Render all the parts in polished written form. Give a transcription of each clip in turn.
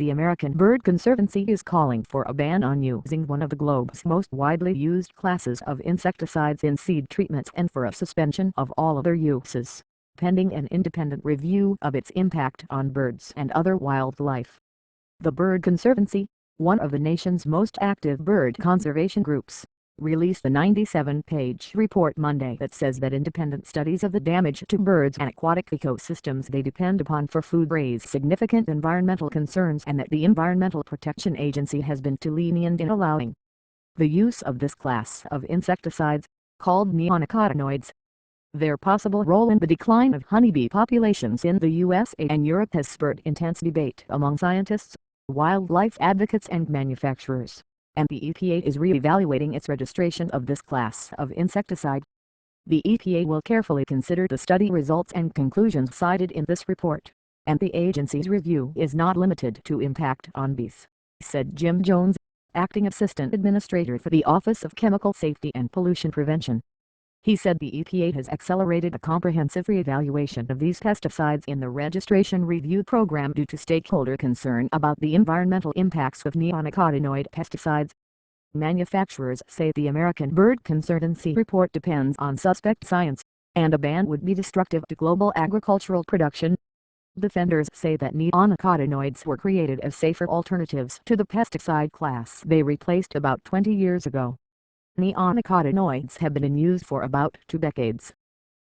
the American Bird Conservancy is calling for a ban on using one of the globe's most widely used classes of insecticides in seed treatments and for a suspension of all other uses, pending an independent review of its impact on birds and other wildlife. The Bird Conservancy, one of the nation's most active bird conservation groups, released a 97-page report Monday that says that independent studies of the damage to birds and aquatic ecosystems they depend upon for food raise significant environmental concerns and that the Environmental Protection Agency has been too lenient in allowing the use of this class of insecticides, called neonicotinoids. Their possible role in the decline of honeybee populations in the USA and Europe has spurred intense debate among scientists, wildlife advocates and manufacturers, and the EPA is re-evaluating its registration of this class of insecticide. The EPA will carefully consider the study results and conclusions cited in this report, and the agency's review is not limited to impact on bees, said Jim Jones, acting assistant administrator for the Office of Chemical Safety and Pollution Prevention. He said the EPA has accelerated a comprehensive re-evaluation of these pesticides in the registration review program due to stakeholder concern about the environmental impacts of neonicotinoid pesticides. Manufacturers say the American Bird Conservancy report depends on suspect science, and a ban would be destructive to global agricultural production. Defenders say that neonicotinoids were created as safer alternatives to the pesticide class they replaced about 20 years ago. Neonicotinoids have been in use for about 2 decades.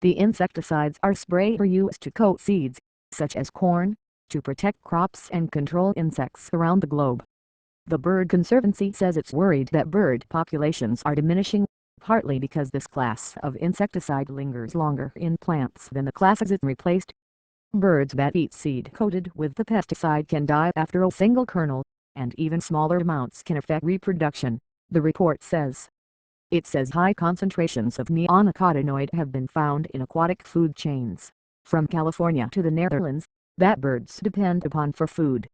The insecticides are sprayed or used to coat seeds, such as corn, to protect crops and control insects around the globe. The Bird Conservancy says it's worried that bird populations are diminishing, partly because this class of insecticide lingers longer in plants than the classes it replaced. Birds that eat seed coated with the pesticide can die after a single kernel, and even smaller amounts can affect reproduction, the report says. It says high concentrations of neonicotinoid have been found in aquatic food chains, from California to the Netherlands, that birds depend upon for food.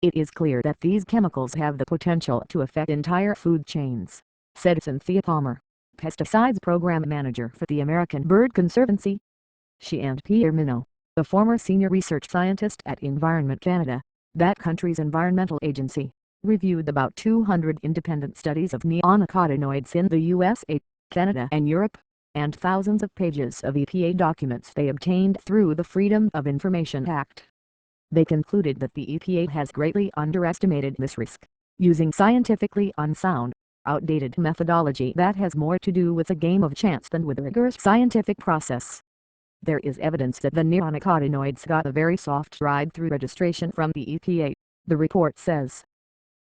It is clear that these chemicals have the potential to affect entire food chains, said Cynthia Palmer, Pesticides Program Manager for the American Bird Conservancy. She and Pierre Minot, the former senior research scientist at Environment Canada, that country's environmental agency, reviewed about 200 independent studies of neonicotinoids in the USA, Canada and Europe, and thousands of pages of EPA documents they obtained through the Freedom of Information Act. They concluded that the EPA has greatly underestimated this risk, using scientifically unsound, outdated methodology that has more to do with a game of chance than with a rigorous scientific process. There is evidence that the neonicotinoids got a very soft ride through registration from the EPA, the report says.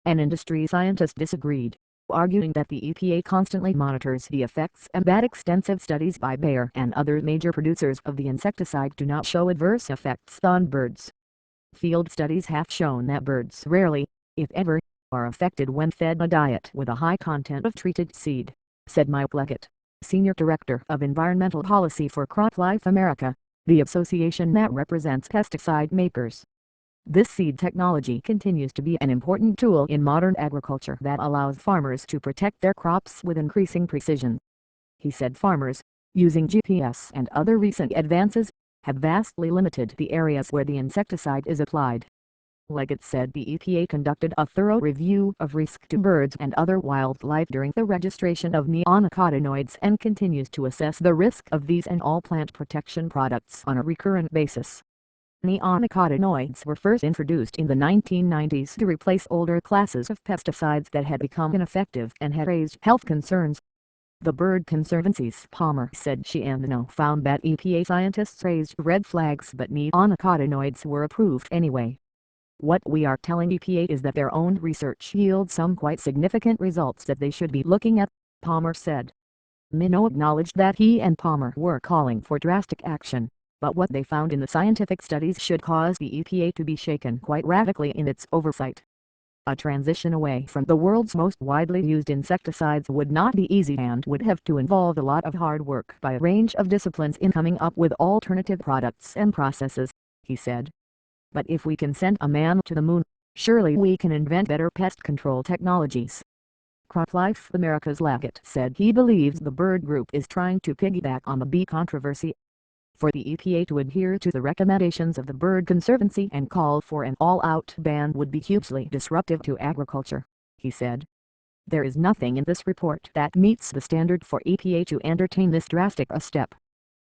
An industry scientist disagreed, arguing that the EPA constantly monitors the effects and that extensive studies by Bayer and other major producers of the insecticide do not show adverse effects on birds. Field studies have shown that birds rarely, if ever, are affected when fed a diet with a high content of treated seed, said Mike Leckett, Senior Director of Environmental Policy for CropLife America, the association that represents pesticide makers. This seed technology continues to be an important tool in modern agriculture that allows farmers to protect their crops with increasing precision. He said farmers, using GPS and other recent advances, have vastly limited the areas where the insecticide is applied. Leggett said the EPA conducted a thorough review of risk to birds and other wildlife during the registration of neonicotinoids and continues to assess the risk of these and all plant protection products on a recurrent basis. Neonicotinoids were first introduced in the 1990s to replace older classes of pesticides that had become ineffective and had raised health concerns. The Bird Conservancy's Palmer said she and Minot found that EPA scientists raised red flags but neonicotinoids were approved anyway. What we are telling EPA is that their own research yields some quite significant results that they should be looking at, Palmer said. Minot acknowledged that he and Palmer were calling for drastic action, but what they found in the scientific studies should cause the EPA to be shaken quite radically in its oversight. A transition away from the world's most widely used insecticides would not be easy and would have to involve a lot of hard work by a range of disciplines in coming up with alternative products and processes, he said. But if we can send a man to the moon, surely we can invent better pest control technologies. CropLife America's Leggett said he believes the bird group is trying to piggyback on the bee controversy. for the EPA to adhere to the recommendations of the Bird Conservancy and call for an all-out ban would be hugely disruptive to agriculture, he said. There is nothing in this report that meets the standard for EPA to entertain this drastic a step.